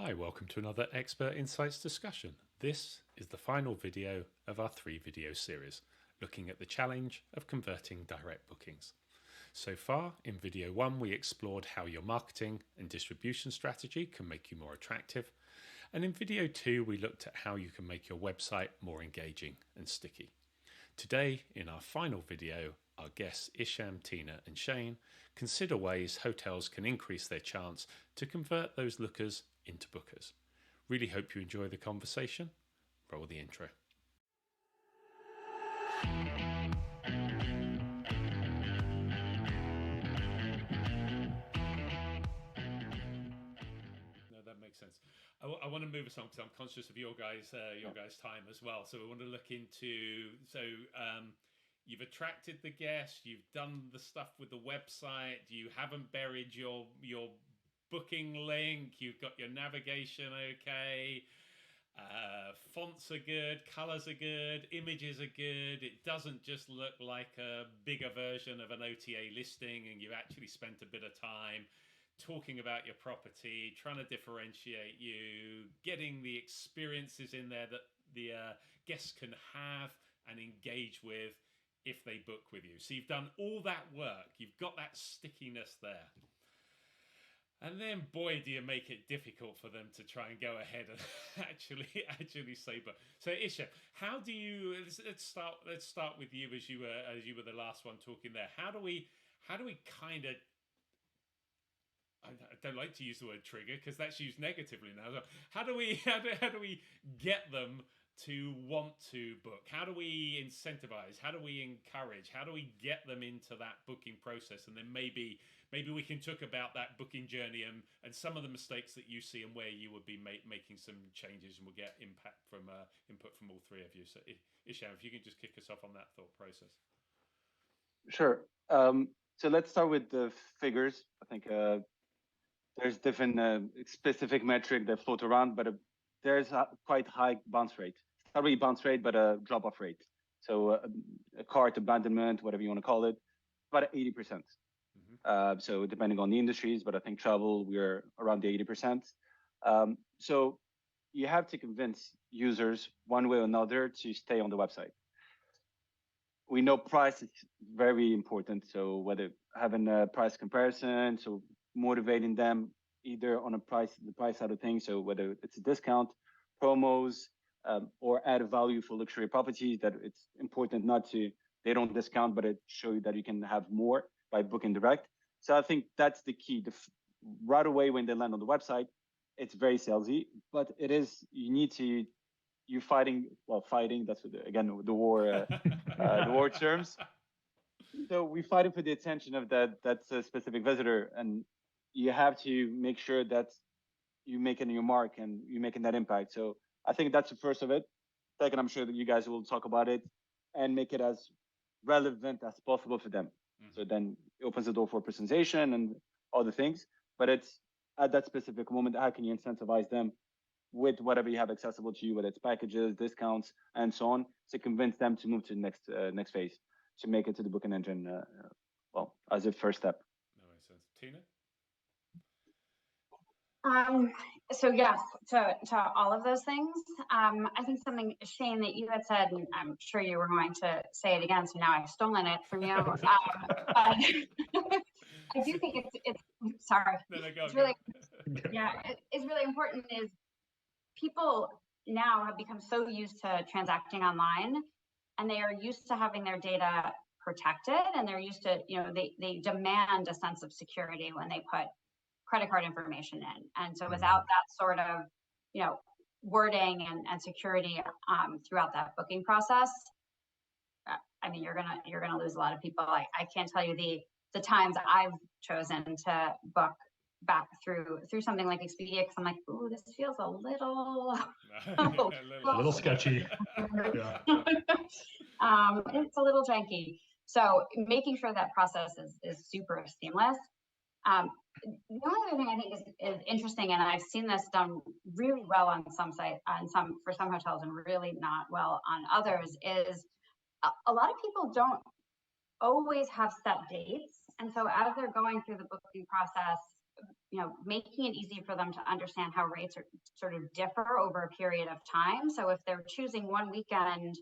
Hi, welcome to another Expert Insights discussion. This is the final video of our 3-video series, looking at the challenge of converting direct bookings. So far, in video 1, we explored how your marketing and distribution strategy can make you more attractive. And in video 2, we looked at how you can make your website more engaging and sticky. Today, in our final video, our guests Isham, Tina and Shane consider ways hotels can increase their chance to convert those lookers into bookers. Really hope you enjoy the conversation. Roll the intro. No, that makes sense. I want to move us on because I'm conscious of your guys' time as well. So we want to look into you've attracted the guests, you've done the stuff with the website, you haven't buried your booking link, you've got your navigation okay, fonts are good, colors are good, images are good, it doesn't just look like a bigger version of an OTA listing, and you've actually spent a bit of time talking about your property, trying to differentiate you, getting the experiences in there that the guests can have and engage with if they book with you. So you've done all that work, you've got that stickiness there. And then, boy, do you make it difficult for them to try and go ahead and actually say. But so, Isham, how do you? Let's start with you as you were the last one talking there. How do we kind of? I don't like to use the word trigger because that's used negatively now. So how do we get them to want to book? How do we incentivize? How do we encourage? How do we get them into that booking process? And then maybe we can talk about that booking journey and some of the mistakes that you see and where you would be making some changes, and we'll get input from all three of you. So Isham, if you can just kick us off on that thought process. Sure. So let's start with the figures. I think there's different specific metric that float around, but there's a quite high bounce rate. Not really bounce rate, but a drop-off rate. So a cart abandonment, whatever you want to call it, about 80%. Mm-hmm. So depending on the industries, but I think travel, we're around the 80%. So you have to convince users one way or another to stay on the website. We know price is very important. So whether having a price comparison, so motivating them either on the price side of things. So whether it's a discount, promos, or add value for luxury properties, that it's important they don't discount, but it show you that you can have more by booking direct. So I think that's the key. Right away when they land on the website, it's very salesy, but you're fighting, that's again, the war, the war terms. So we're fighting for the attention of that's a specific visitor, and you have to make sure that you're making your mark and you're making that impact. So I think that's the first of it. Second, I'm sure that you guys will talk about it and make it as relevant as possible for them. Mm-hmm. So then it opens the door for personalization and other things, but it's at that specific moment, how can you incentivize them with whatever you have accessible to you, whether it's packages, discounts, and so on, to convince them to move to the next phase, to make it to the booking engine, as a first step. That makes sense. Tina? So yes, to all of those things. I think something, Shane, that you had said, and I'm sure you were going to say it again, so now I've stolen it from you. But I do think it's sorry. No, go, it's really it's really important. Is people now have become so used to transacting online, and they are used to having their data protected, and they're used to, they demand a sense of security when they put credit card information in. And so without that sort of, wording and security throughout that booking process, I mean, you're gonna lose a lot of people. I can't tell you the times I've chosen to book back through something like Expedia, because I'm like, ooh, this feels a little a little sketchy. Yeah. It's a little janky. So making sure that process is super seamless. The only other thing I think is interesting, and I've seen this done really well on some sites, for some hotels, and really not well on others, is a lot of people don't always have set dates. And so as they're going through the booking process, making it easy for them to understand how rates are sort of differ over a period of time. So if they're choosing one weekend,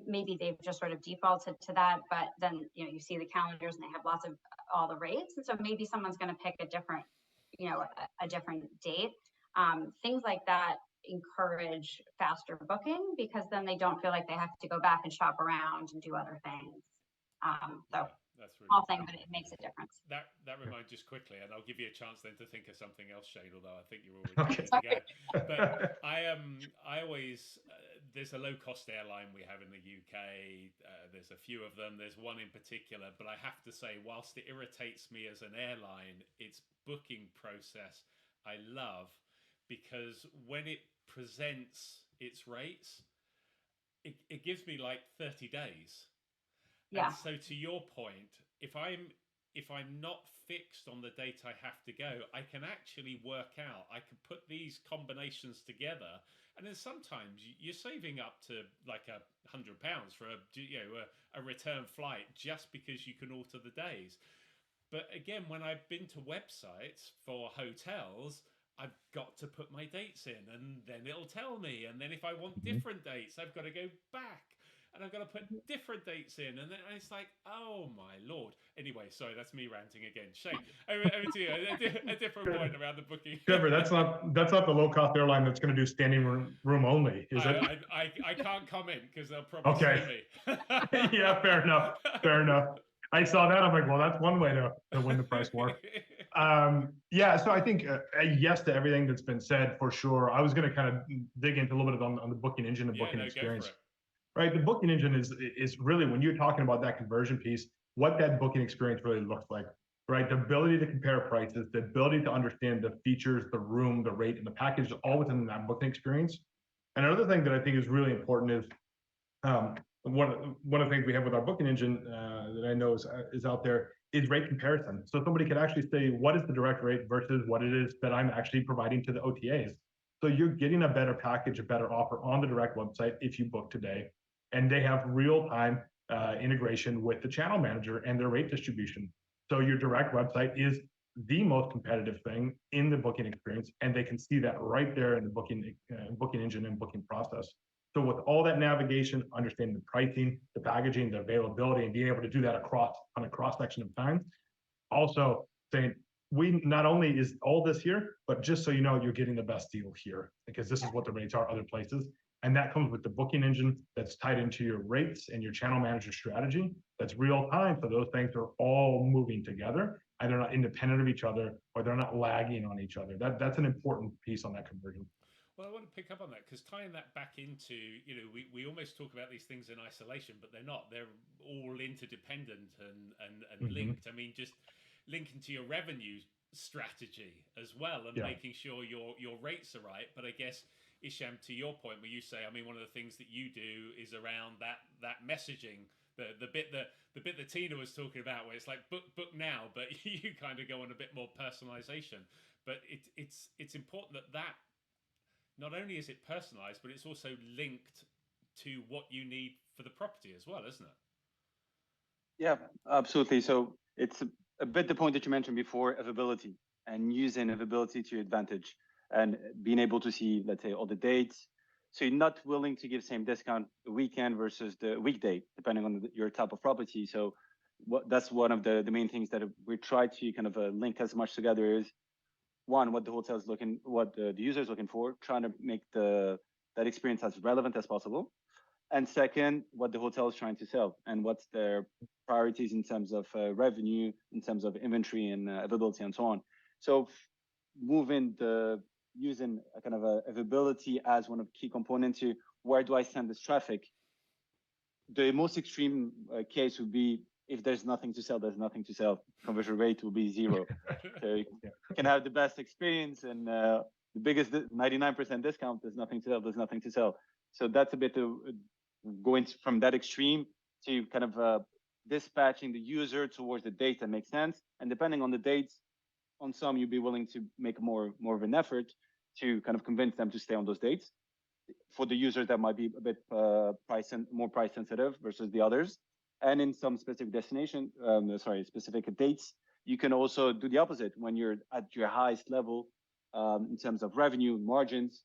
maybe they've just sort of defaulted to that, but then, you see the calendars and they have lots of all the rates. And so maybe someone's going to pick a different, a different date. Things like that encourage faster booking, because then they don't feel like they have to go back and shop around and do other things. So that's really small thing, but it makes a difference. That reminds just quickly, and I'll give you a chance then to think of something else, Shane. Although I think you're already ready to go. But I always there's a low cost airline we have in the UK. There's a few of them. There's one in particular, but I have to say, whilst it irritates me as an airline, its booking process I love, because when it presents its rates, it gives me like 30 days. Yeah. And so to your point, if I'm not fixed on the date I have to go, I can actually work out. I can put these combinations together, and then sometimes you're saving up to like £100 for a return flight just because you can alter the days. But again, when I've been to websites for hotels, I've got to put my dates in, and then it'll tell me. And then if I want different dates, I've got to go back, and I've got to put different dates in. And then it's like, oh my Lord. Anyway, sorry, that's me ranting again. Shane, over to you. A different point around the booking. Trevor, that's not the low cost airline that's going to do standing room only, is it? I can't comment because they'll probably sue me. Yeah, fair enough. Fair enough. I saw that. I'm like, well, that's one way to win the price war. Yeah, so I think yes to everything that's been said for sure. I was going to kind of dig into a little bit on the booking engine and booking experience. Right, the booking engine is really, when you're talking about that conversion piece, what that booking experience really looks like. Right, the ability to compare prices, the ability to understand the features, the room, the rate, and the package, all within that booking experience. And another thing that I think is really important is one of the things we have with our booking engine that I know is out there is rate comparison. So somebody can actually say, what is the direct rate versus what it is that I'm actually providing to the OTAs. So you're getting a better package, a better offer on the direct website if you book today. And they have real-time integration with the channel manager and their rate distribution. So your direct website is the most competitive thing in the booking experience, and they can see that right there in the booking engine and booking process. So with all that navigation, understanding the pricing, the packaging, the availability, and being able to do that on a cross section of time, also saying, we not only is all this here, but just so you know, you're getting the best deal here, because this is what the rates are other places. And that comes with the booking engine that's tied into your rates and your channel manager strategy. That's real time. So those things are all moving together, and they're not independent of each other, or they're not lagging on each other. That's an important piece on that conversion. Well, I want to pick up on that, because tying that back into, we almost talk about these things in isolation, but they're not. They're all interdependent and linked. I mean, just linking to your revenue strategy as well, and making sure your rates are right. But I guess, Isham, to your point, where you say, I mean, one of the things that you do is around that messaging, the bit that Tina was talking about, where it's like book now, but you kind of go on a bit more personalization. But it's important that not only is it personalized, but it's also linked to what you need for the property as well, isn't it? Yeah, absolutely. So it's a bit the point that you mentioned before, availability, and using availability to your advantage, and being able to see, let's say, all the dates. So you're not willing to give same discount the weekend versus the weekday, depending on your type of property. So that's one of the main things that we try to kind of link as much together is, one, what the hotel is looking, what the user is looking for, trying to make that experience as relevant as possible. And second, what the hotel is trying to sell and what's their priorities in terms of revenue, in terms of inventory and availability and so on. So using a kind of availability as one of the key components to where do I send this traffic? The most extreme case would be, if there's nothing to sell, there's nothing to sell. Conversion rate will be 0. So you can have the best experience and the biggest 99% discount, there's nothing to sell, there's nothing to sell. So that's a bit of going from that extreme to kind of dispatching the user towards the dates that make sense. And depending on the dates, on some, you'd be willing to make more of an effort to kind of convince them to stay on those dates. For the users that might be a bit more price sensitive versus the others. And in some specific specific dates, you can also do the opposite when you're at your highest level in terms of revenue, margins.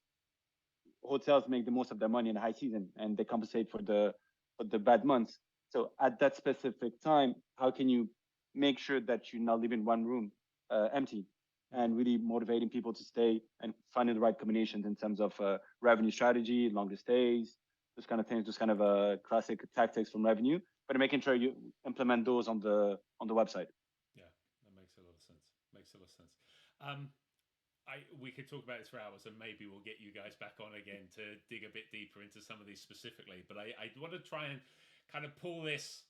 Hotels make the most of their money in the high season, and they compensate for the bad months. So at that specific time, how can you make sure that you're not leaving one room empty, and really motivating people to stay and finding the right combinations in terms of revenue strategy, longer stays, those kind of things, those kind of classic tactics from revenue, but making sure you implement those on the website. Yeah, that makes a lot of sense. Makes a lot of sense. We could talk about this for hours, and maybe we'll get you guys back on again to dig a bit deeper into some of these specifically. But I want to try and kind of pull this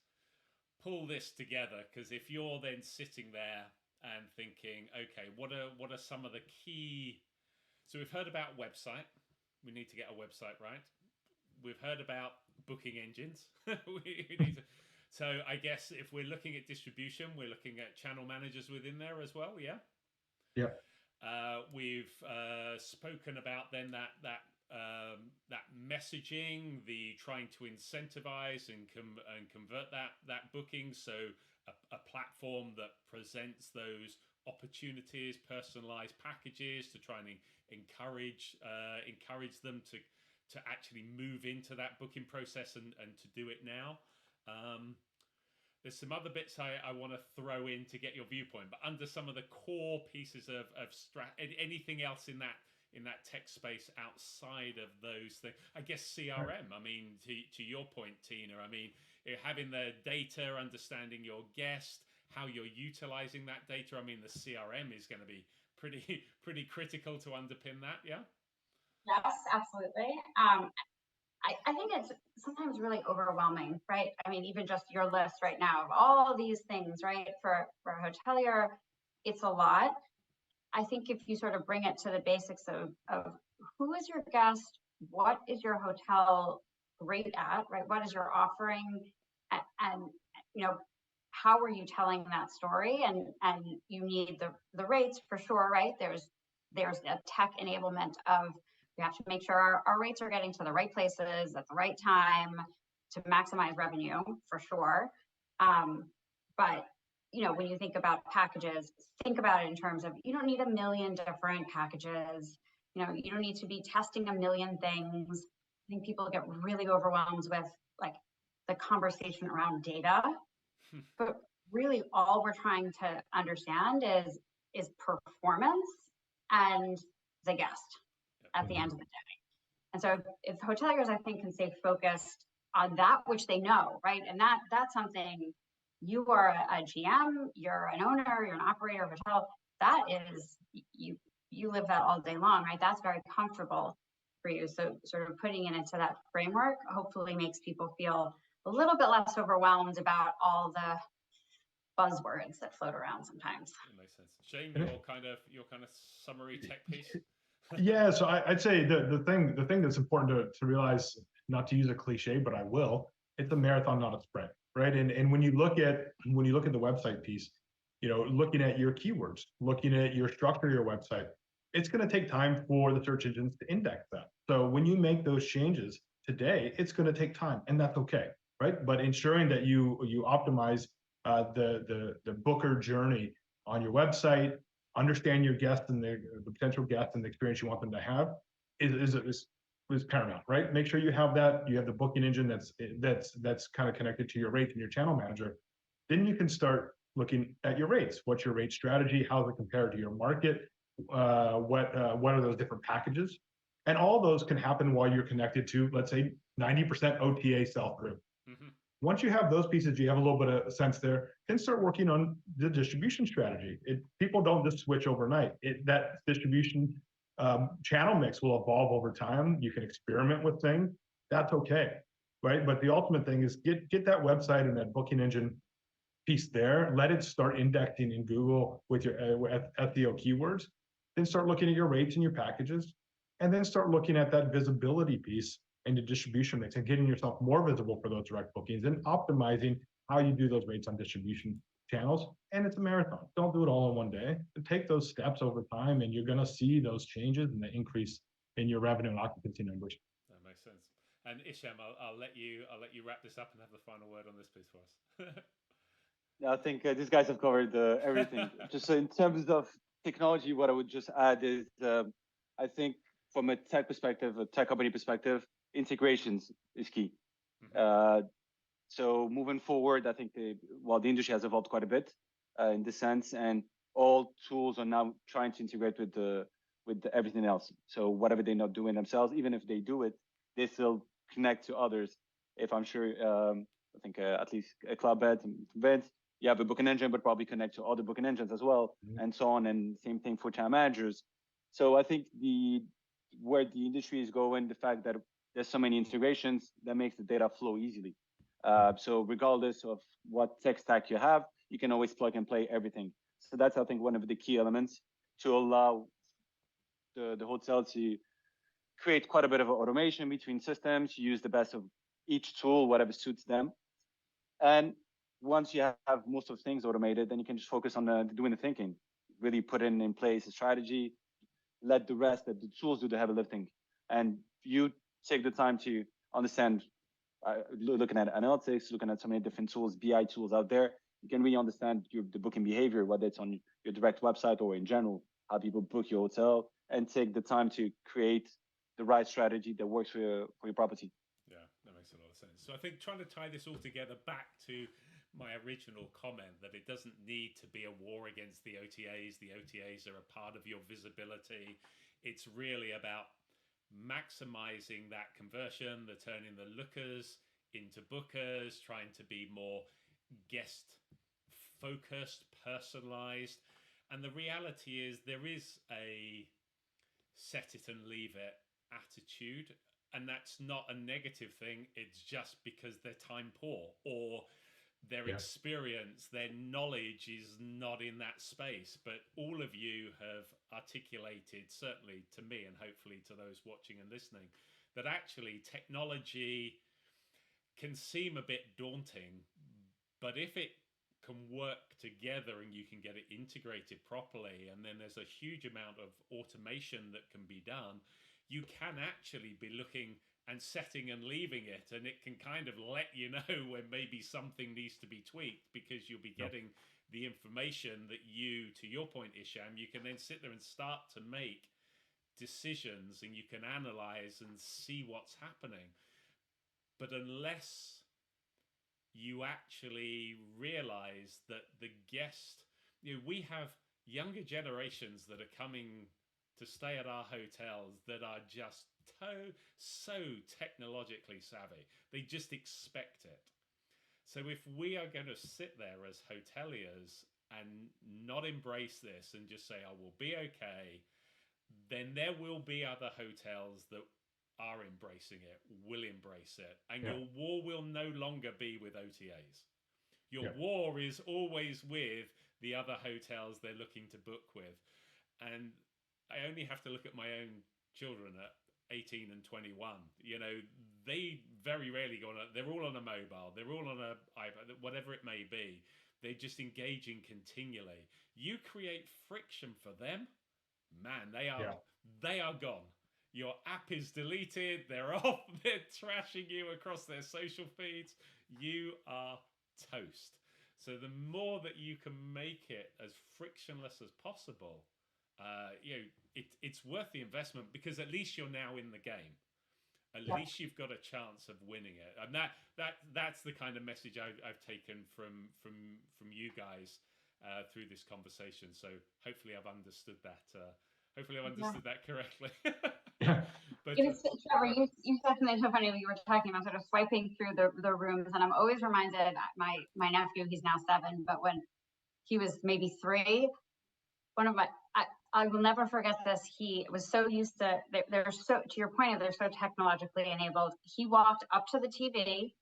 together, because if you're then sitting there and thinking, okay, what are some of the key? So we've heard about website. We need to get a website right. We've heard about booking engines. we need to, so I guess if we're looking at distribution, we're looking at channel managers within there as well. Yeah. Yeah. We've spoken about then that messaging, the trying to incentivize and convert that booking. So a platform that presents those opportunities, personalized packages to try and encourage them to actually move into that booking process and to do it now. There's some other bits I want to throw in to get your viewpoint, but under some of the core pieces of anything else in that tech space outside of those things, I guess CRM. I mean, to your point, Tina, I mean, having the data, understanding your guest, how you're utilizing that data. I mean, the CRM is going to be pretty critical to underpin that. Yeah. Yes, absolutely. I think it's sometimes really overwhelming, right? I mean, even just your list right now of all these things, right? For a hotelier, it's a lot. I think if you sort of bring it to the basics of who is your guest, what is your hotel great at, right? What is your offering, and you know, how are you telling that story? And you need the rates for sure, right? There's a tech enablement of, we have to make sure our rates are getting to the right places at the right time to maximize revenue for sure. But you know, when you think about packages, think about it in terms of, you don't need a million different packages. You know, you don't need to be testing a million things. I think people get really overwhelmed with like the conversation around data, but really all we're trying to understand is performance and the guest at the end of the day. And so if hoteliers, I think, can stay focused on that which they know, right? And that's something, you are a GM, you're an owner, you're an operator of a hotel, that is, you live that all day long, right? That's very comfortable for you. So sort of putting it into that framework hopefully makes people feel a little bit less overwhelmed about all the buzzwords that float around sometimes. That makes sense. Shane, your kind of summary tech piece. Yeah, so I'd say the thing that's important to realize, not to use a cliche, but I will, it's a marathon, not a sprint, right? And when you look at the website piece, you know, looking at your keywords, looking at your structure of your website, it's going to take time for the search engines to index that. So when you make those changes today, it's going to take time, and that's okay, right? But ensuring that you optimize the booker journey on your website, understand your guests and the potential guests and the experience you want them to have is paramount, right? Make sure you have that. You have the booking engine that's kind of connected to your rates and your channel manager. Then you can start looking at your rates. What's your rate strategy? How does it compare to your market? What are those different packages? And all those can happen while you're connected to, let's say, 90% OTA sell-through. Mm-hmm. Once you have those pieces, you have a little bit of sense there, then start working on the distribution strategy. People don't just switch overnight. That distribution channel mix will evolve over time. You can experiment with things. That's okay, right? But the ultimate thing is get that website and that booking engine piece there. Let it start indexing in Google with your SEO keywords. Then start looking at your rates and your packages, and then start looking at that visibility piece and the distribution mix and getting yourself more visible for those direct bookings and optimizing how you do those rates on distribution channels. And it's a marathon. Don't do it all in one day. Take those steps over time, and you're going to see those changes and the increase in your revenue and occupancy numbers. That makes sense. And Isham, I'll let you wrap this up and have the final word on this piece for us. I think these guys have covered everything. Just in terms of technology, what I would just add is, I think from a tech perspective, a tech company perspective, integrations is key. So moving forward, I think the industry has evolved quite a bit in this sense, and all tools are now trying to integrate with everything else. So whatever they're not doing themselves, even if they do it, they still connect to others. If I'm sure, I think at least a Cloudbed, Vince, you have a booking engine, but probably connect to other booking engines as well, and so on. And same thing for channel managers. So I think where the industry is going, the fact that there's so many integrations, that makes the data flow easily. So regardless of what tech stack you have, you can always plug and play everything. So that's, I think, one of the key elements to allow the hotel to create quite a bit of automation between systems, use the best of each tool, whatever suits them. And once you have most of things automated, then you can just focus on doing the thinking, really put in place a strategy, let the rest of the tools do the heavy lifting. And you take the time to understand, looking at analytics, looking at so many different tools, BI tools out there, you can really understand the booking behavior, whether it's on your direct website or in general, how people book your hotel, and take the time to create the right strategy that works for your property. Yeah, that makes a lot of sense. So I think trying to tie this all together back to my original comment that it doesn't need to be a war against the OTAs. The OTAs are a part of your visibility. It's really about maximizing that conversion, the turning the lookers into bookers, trying to be more guest focused, personalized. And the reality is there is a set it and leave it attitude, and that's not a negative thing. It's just because they're time poor, or their experience, their knowledge is not in that space. But all of you have articulated, certainly to me and hopefully to those watching and listening, that actually technology can seem a bit daunting, but if it can work together and you can get it integrated properly, and then there's a huge amount of automation that can be done, you can actually be looking and setting and leaving it, and it can kind of let you know when maybe something needs to be tweaked, because you'll be getting the information that you, to your point, Isham, you can then sit there and start to make decisions, and you can analyze and see what's happening. But unless you actually realize that the guest, we have younger generations that are coming to stay at our hotels that are just so technologically savvy. They just expect it. So if we are going to sit there as hoteliers and not embrace this and just say, oh, we'll be okay, then there will be other hotels that are embracing it, will embrace it, and your war will no longer be with OTAs. Your war is always with the other hotels they're looking to book with. And I only have to look at my own children at 18 and 21. They very rarely go on they're all on a mobile, they're all on a iPad, whatever it may be. They're just engaging continually. You create friction for them, man, they are gone. Your app is deleted, they're off, they're trashing you across their social feeds. You are toast. So the more that you can make it as frictionless as possible, it's worth the investment, because at least you're now in the game. At least you've got a chance of winning it, and that's the kind of message I've taken from you guys through this conversation. So hopefully I've understood that. That correctly. But Trevor, you said something so funny when you were talking about sort of swiping through the rooms, and I'm always reminded, my nephew, he's now 7, but when he was maybe 3, I will never forget this. He was so used to, they're so, to your point, they're so technologically enabled. He walked up to the TV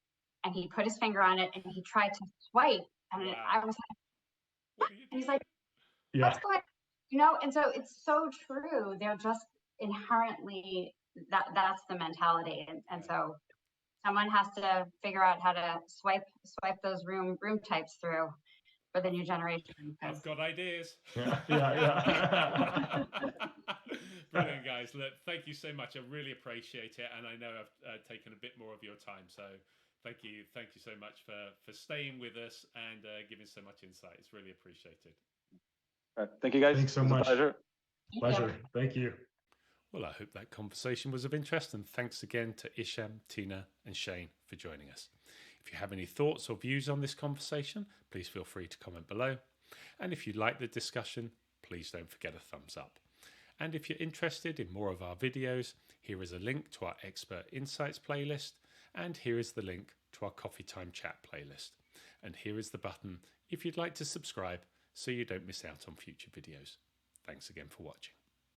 and he put his finger on it and he tried to swipe, and I was like, what? And he's like, what's going on? And so it's so true. They're just inherently, that's the mentality. And so someone has to figure out how to swipe those room types through for the new generation. I've got ideas. Yeah. Brilliant, guys. Look, thank you so much. I really appreciate it. And I know I've taken a bit more of your time. So Thank you so much for staying with us and giving so much insight. It's really appreciated. Thank you, guys. Thanks so It was a much. pleasure. Pleasure. Thank you. Well, I hope that conversation was of interest, and thanks again to Isham, Tina, and Shane for joining us. If you have any thoughts or views on this conversation, please feel free to comment below. And if you like the discussion, please don't forget a thumbs up. And if you're interested in more of our videos, here is a link to our Expert Insights playlist, and here is the link to our Coffee Time Chat playlist. And here is the button if you'd like to subscribe so you don't miss out on future videos. Thanks again for watching.